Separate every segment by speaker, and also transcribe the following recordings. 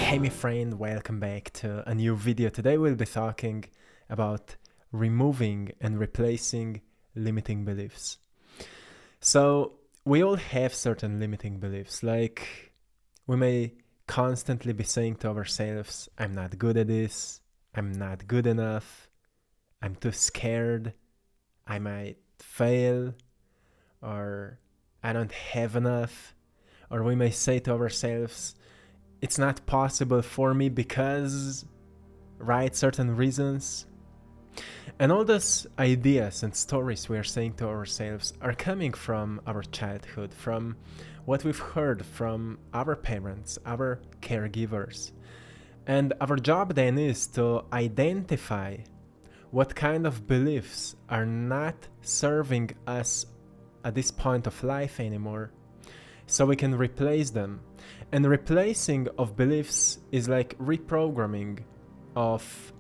Speaker 1: Hey my friend, welcome back to a new video. Today we'll be talking about removing and replacing limiting beliefs. So we all have certain limiting beliefs, like we may constantly be saying to ourselves, I'm not good at this, I'm not good enough, I'm too scared, I might fail, or I don't have enough. Or we may say to ourselves, it's not possible for me because, right, certain reasons. And all those ideas and stories we are saying to ourselves are coming from our childhood, from what we've heard from our parents, our caregivers. And our job then is to identify what kind of beliefs are not serving us at this point of life anymore, so we can replace them. And replacing of beliefs is like reprogramming of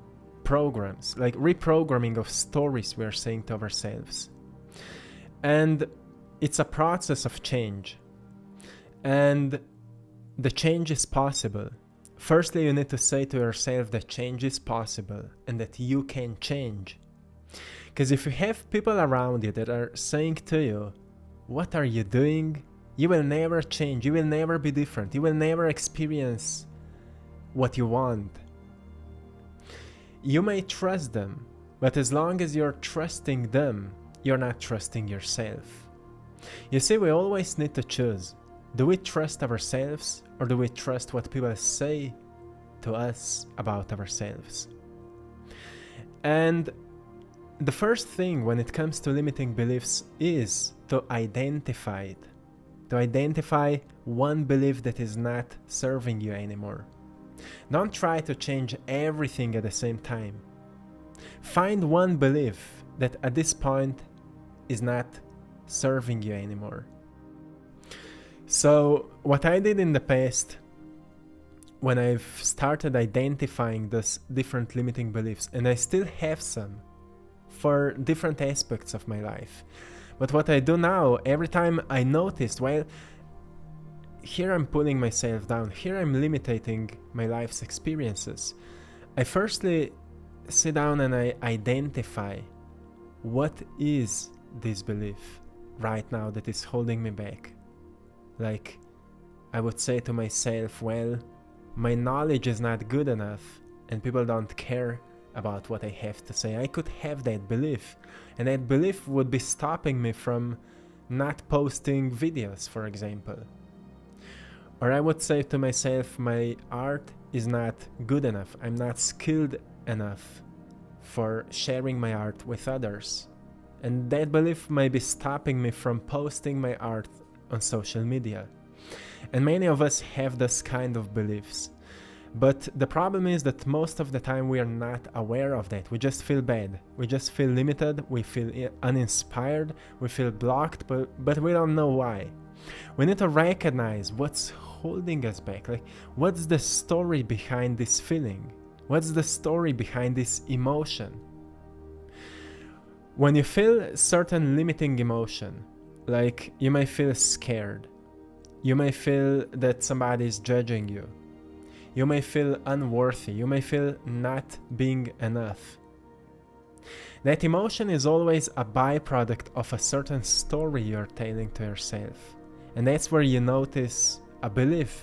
Speaker 1: programs, like reprogramming of stories we are saying to ourselves. And it's a process of change. And the change is possible. Firstly, you need to say to yourself that change is possible and that you can change. Because if you have people around you that are saying to you, what are you doing? You will never change, you will never be different, you will never experience what you want. You may trust them, but as long as you're trusting them, you're not trusting yourself. You see, we always need to choose. Do we trust ourselves or do we trust what people say to us about ourselves? And the first thing when it comes to limiting beliefs is to identify it. To identify one belief that is not serving you anymore. Don't try to change everything at the same time. Find one belief that at this point is not serving you anymore. So what I did in the past, when I've started identifying those different limiting beliefs, and I still have some for different aspects of my life. But what I do now, every time I noticed, well, here I'm pulling myself down, here I'm limiting my life's experiences. I firstly sit down and I identify what is this belief right now that is holding me back. Like, I would say to myself, well, my knowledge is not good enough and people don't care about what I have to say. I could have that belief, and that belief would be stopping me from not posting videos, for example. Or I would say to myself, my art is not good enough. I'm not skilled enough for sharing my art with others. And that belief might be stopping me from posting my art on social media. And many of us have this kind of beliefs. But the problem is that most of the time we are not aware of that. We just feel bad. We just feel limited. We feel uninspired. We feel blocked, but we don't know why. We need to recognize what's holding us back. Like, what's the story behind this feeling? What's the story behind this emotion? When you feel certain limiting emotion, like you may feel scared, you may feel that somebody is judging you, you may feel unworthy, you may feel not being enough. That emotion is always a byproduct of a certain story you're telling to yourself. And that's where you notice a belief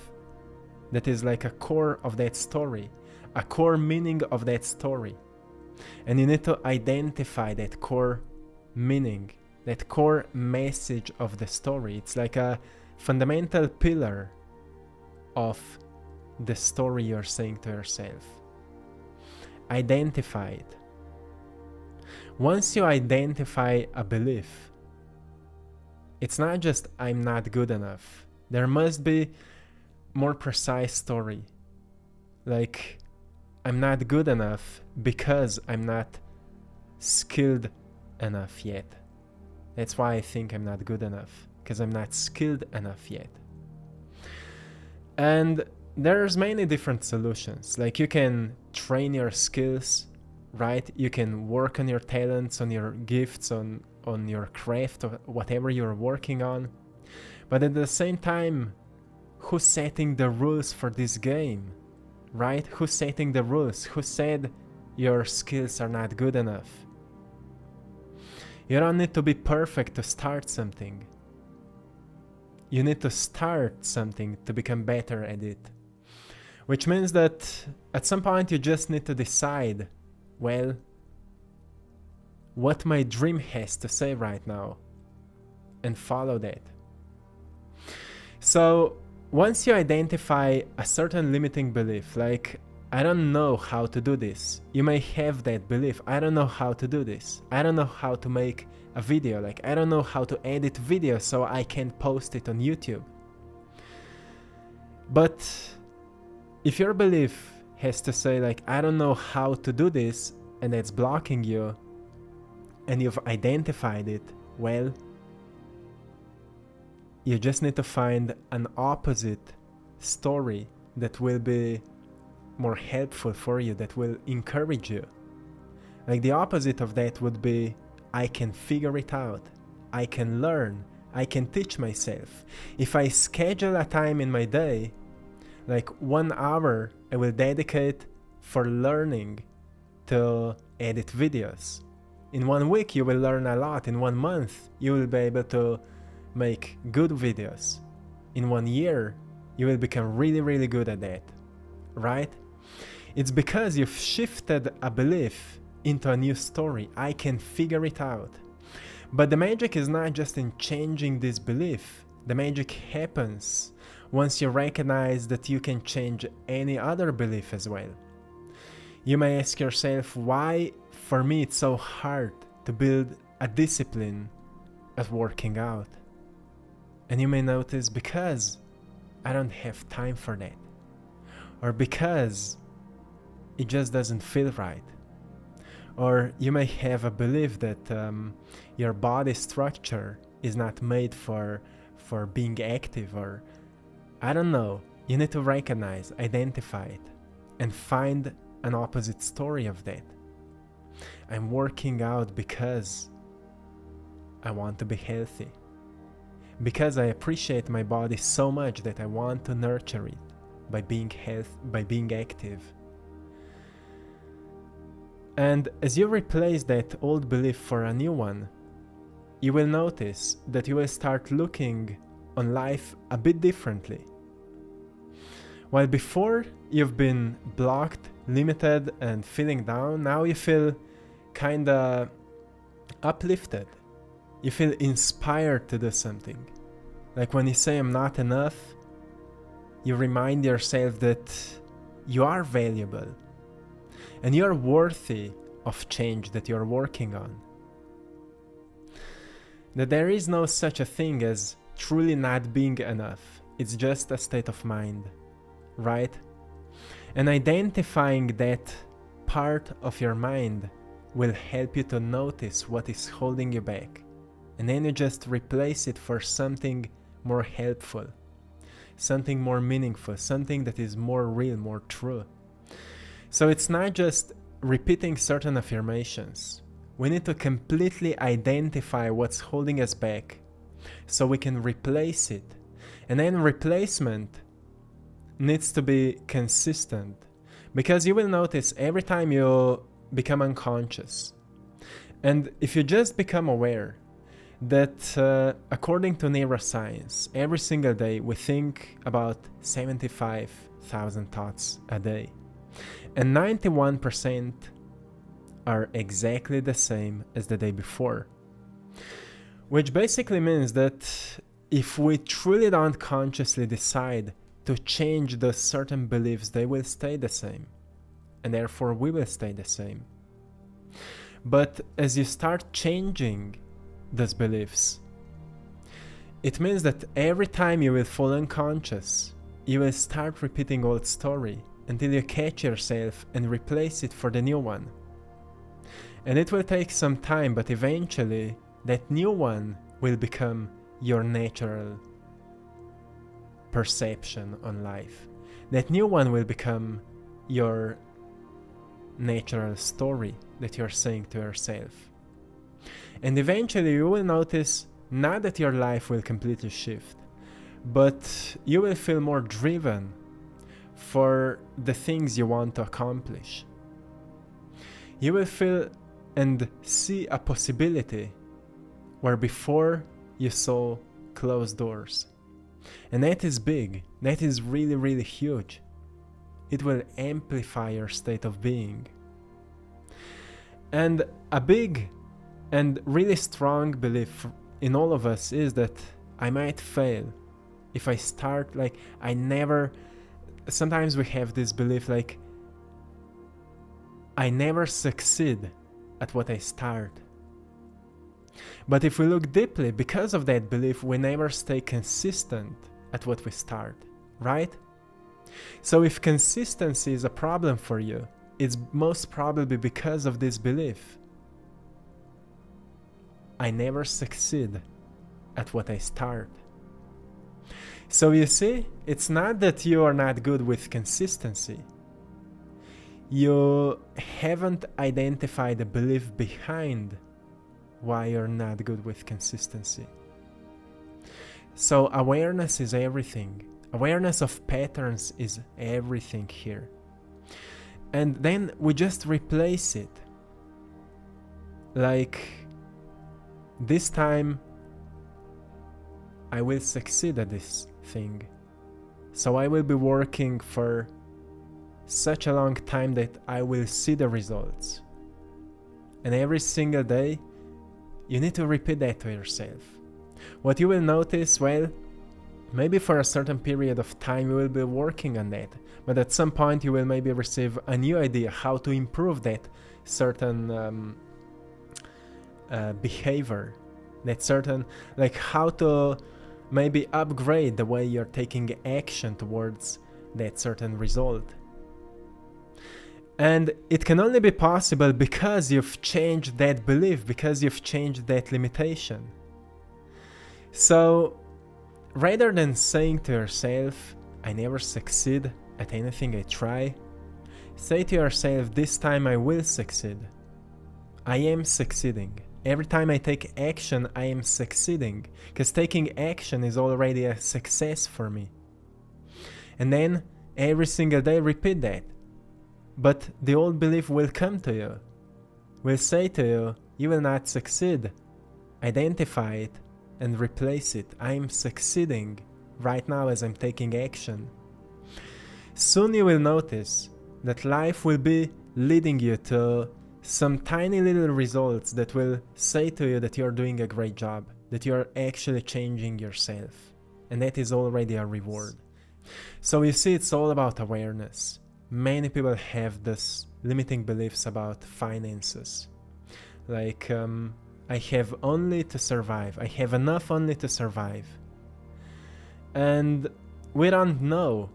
Speaker 1: that is like a core of that story, a core meaning of that story. And you need to identify that core meaning, that core message of the story. It's like a fundamental pillar of the story you're saying to yourself. Identify it. Once you identify a belief, it's not just I'm not good enough. There must be more precise story. Like, I'm not good enough because I'm not skilled enough yet. That's why I think I'm not good enough, because I'm not skilled enough yet. And there's many different solutions. Like, you can train your skills, right? You can work on your talents, on your gifts, on your craft, or whatever you're working on. But at the same time, who's setting the rules for this game? right? Who's setting the rules? Who said your skills are not good enough? You don't need to be perfect to start something. You need to start something to become better at it. Which means that at some point you just need to decide, well, what my dream has to say right now, and follow that. So once you identify a certain limiting belief, like, I don't know how to do this. You may have that belief. I don't know how to do this. I don't know how to make a video. Like, I don't know how to edit video so I can post it on YouTube. But if your belief has to say, like, I don't know how to do this, and that's blocking you, and you've identified it, well, you just need to find an opposite story that will be more helpful for you, that will encourage you. Like, the opposite of that would be, I can figure it out, I can learn, I can teach myself. If I schedule a time in my day, like 1 hour I will dedicate for learning to edit videos. In 1 week you will learn a lot. In 1 month you will be able to make good videos. In 1 year you will become really, really good at that, right? It's because you've shifted a belief into a new story. I can figure it out. But the magic is not just in changing this belief. The magic happens once you recognize that you can change any other belief as well. You may ask yourself, why for me it's so hard to build a discipline at working out? And you may notice, because I don't have time for that. Or because it just doesn't feel right. Or you may have a belief that your body structure is not made for being active, or I don't know. You need to recognize, identify it, and find an opposite story of that. I'm working out because I want to be healthy. Because I appreciate my body so much that I want to nurture it by being active. And as you replace that old belief for a new one, you will notice that you will start looking on life a bit differently. While before you've been blocked, limited, and feeling down, now you feel kinda uplifted. You feel inspired to do something. Like when you say I'm not enough, you remind yourself that you are valuable and you are worthy of change that you're working on. That there is no such a thing as truly not being enough. It's just a state of mind, right? And identifying that part of your mind will help you to notice what is holding you back. And then you just replace it for something more helpful, something more meaningful, something that is more real, more true. So it's not just repeating certain affirmations. We need to completely identify what's holding us back so we can replace it. And then replacement needs to be consistent, because you will notice every time you become unconscious, and if you just become aware that according to neuroscience, every single day we think about 75,000 thoughts a day, and 91% are exactly the same as the day before. Which basically means that if we truly don't consciously decide to change those certain beliefs, they will stay the same, and therefore we will stay the same. But as you start changing those beliefs, it means that every time you will fall unconscious, you will start repeating old story until you catch yourself and replace it for the new one. And it will take some time, but eventually that new one will become your natural perception on life. That new one will become your natural story that you're saying to yourself. And eventually you will notice not that your life will completely shift, but you will feel more driven for the things you want to accomplish. You will feel and see a possibility where before you saw closed doors. And that is big. That is really, really huge. It will amplify your state of being. And a big and really strong belief in all of us is that I might fail if I start sometimes we have this belief like I never succeed at what I start. But if we look deeply, because of that belief, we never stay consistent at what we start, right? So if consistency is a problem for you, it's most probably because of this belief. I never succeed at what I start. So you see, it's not that you are not good with consistency. You haven't identified the belief behind why you're not good with consistency. So awareness is everything. Awareness of patterns is everything here. And then we just replace it. Like, this time I will succeed at this thing. So I will be working for such a long time that I will see the results. And every single day, you need to repeat that to yourself. What you will notice, well, maybe for a certain period of time you will be working on that, but at some point you will maybe receive a new idea how to improve that certain behavior, that certain, like how to maybe upgrade the way you're taking action towards that certain result. And it can only be possible because you've changed that belief, because you've changed that limitation. So rather than saying to yourself, I never succeed at anything I try, say to yourself, this time I will succeed. I am succeeding. Every time I take action, I am succeeding, because taking action is already a success for me. And then every single day repeat that. But the old belief will come to you, will say to you, you will not succeed. Identify it and replace it. I am succeeding right now as I'm taking action. Soon you will notice that life will be leading you to some tiny little results that will say to you that you're doing a great job, that you're actually changing yourself. And that is already a reward. So you see, it's all about awareness. Many people have this limiting beliefs about finances. Like, I have only to survive. I have enough only to survive. And we don't know.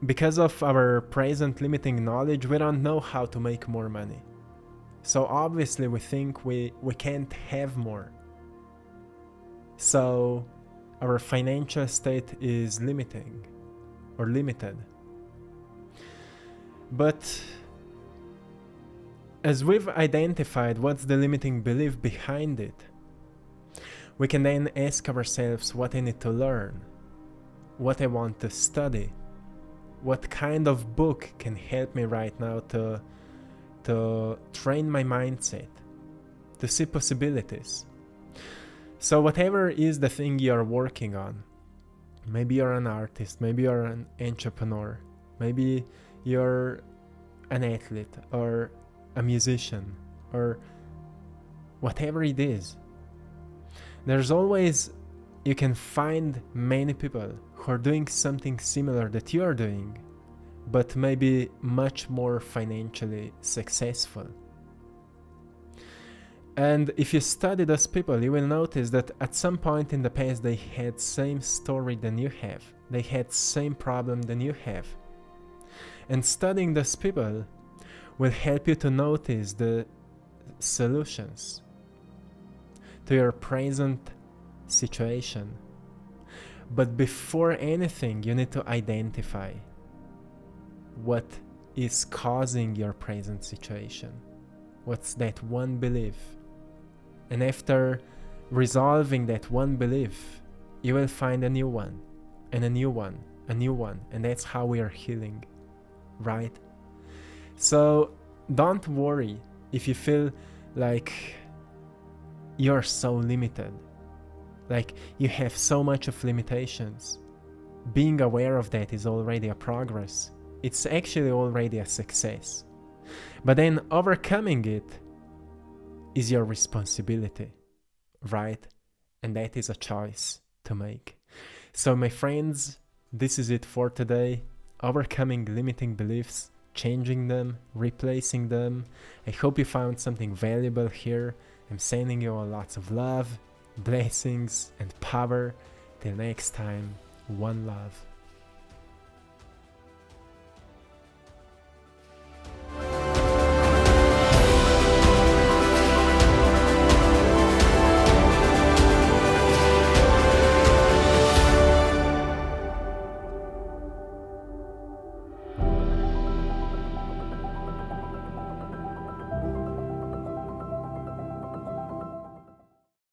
Speaker 1: Because of our present limiting knowledge, we don't know how to make more money. So obviously we think we can't have more. So our financial state is limiting or limited. But as we've identified what's the limiting belief behind it, we can then ask ourselves what I need to learn, what I want to study, what kind of book can help me right now to train my mindset, to see possibilities. So whatever is the thing you're working on, maybe you're an artist, maybe you're an entrepreneur, maybe you're an athlete or a musician or whatever it is. There's always, you can find many people who are doing something similar that you're doing, but maybe much more financially successful. And if you study those people, you will notice that at some point in the past they had same story than you have. They had same problem than you have. And studying those people will help you to notice the solutions to your present situation. But before anything, you need to identify what is causing your present situation. What's that one belief? And after resolving that one belief, you will find a new one, and a new one, a new one, and that's how we are healing, right? So don't worry if you feel like you're so limited, like you have so much of limitations. Being aware of that is already a progress. It's actually already a success. But then overcoming it is your responsibility, right? And that is a choice to make. So my friends, this is it for today. Overcoming limiting beliefs, changing them, replacing them. I hope you found something valuable here. I'm sending you all lots of love, blessings, and power. Till next time, one love.